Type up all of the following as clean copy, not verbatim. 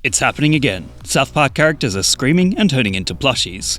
It's happening again. South Park characters are screaming and turning into plushies.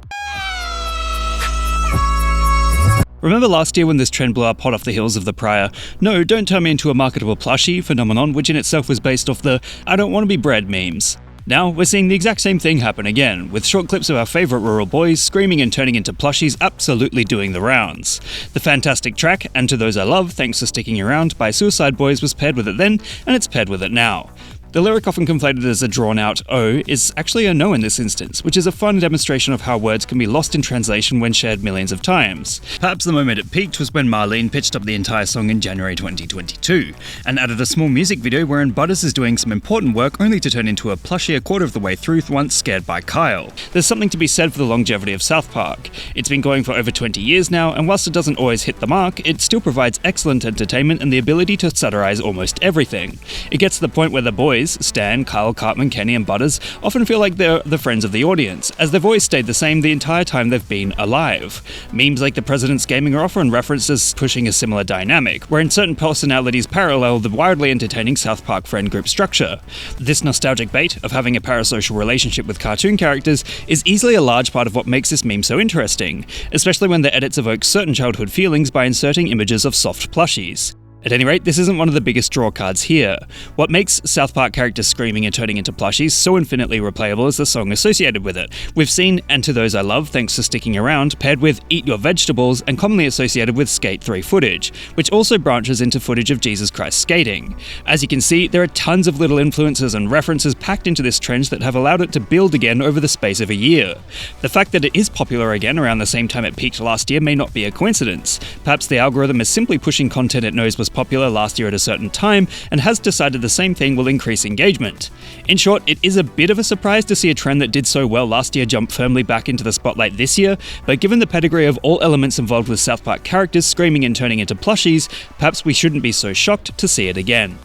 Remember last year when this trend blew up hot off the heels of the prior "no, don't turn me into a marketable plushie" phenomenon, which in itself was based off the "I don't want to be bred" memes? Now, we're seeing the exact same thing happen again, with short clips of our favourite rural boys screaming and turning into plushies absolutely doing the rounds. The fantastic track, "And to Those I Love, Thanks for Sticking Around" by Suicide Boys was paired with it then, and it's paired with it now. The lyric, often conflated as a drawn-out "oh," is actually a "no" in this instance, which is a fun demonstration of how words can be lost in translation when shared millions of times. Perhaps the moment it peaked was when Marlene pitched up the entire song in January 2022, and added a small music video wherein Butters is doing some important work only to turn into a plushie a quarter of the way through once scared by Kyle. There's something to be said for the longevity of South Park. It's been going for over 20 years now, and whilst it doesn't always hit the mark, it still provides excellent entertainment and the ability to satirize almost everything. It gets to the point where the boys, Stan, Kyle, Cartman, Kenny, and Butters, often feel like they're the friends of the audience, as their voice stayed the same the entire time they've been alive. Memes like the President's Gaming are often referenced as pushing a similar dynamic, wherein certain personalities parallel the wildly entertaining South Park friend group structure. This nostalgic bait of having a parasocial relationship with cartoon characters is easily a large part of what makes this meme so interesting, especially when the edits evoke certain childhood feelings by inserting images of soft plushies. At any rate, this isn't one of the biggest draw cards here. What makes South Park characters screaming and turning into plushies so infinitely replayable is the song associated with it. We've seen "And to Those I Love, Thanks for Sticking Around" paired with "Eat Your Vegetables" and commonly associated with Skate 3 footage, which also branches into footage of Jesus Christ skating. As you can see, there are tons of little influences and references packed into this trend that have allowed it to build again over the space of a year. The fact that it is popular again around the same time it peaked last year may not be a coincidence. Perhaps the algorithm is simply pushing content it knows was popular last year at a certain time and has decided the same thing will increase engagement. In short, it is a bit of a surprise to see a trend that did so well last year jump firmly back into the spotlight this year, but given the pedigree of all elements involved with South Park characters screaming and turning into plushies, perhaps we shouldn't be so shocked to see it again.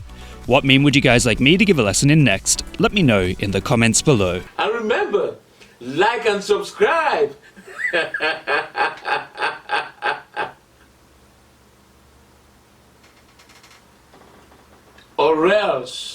What meme would you guys like me to give a lesson in next? Let me know in the comments below. And remember, like and subscribe! Or else.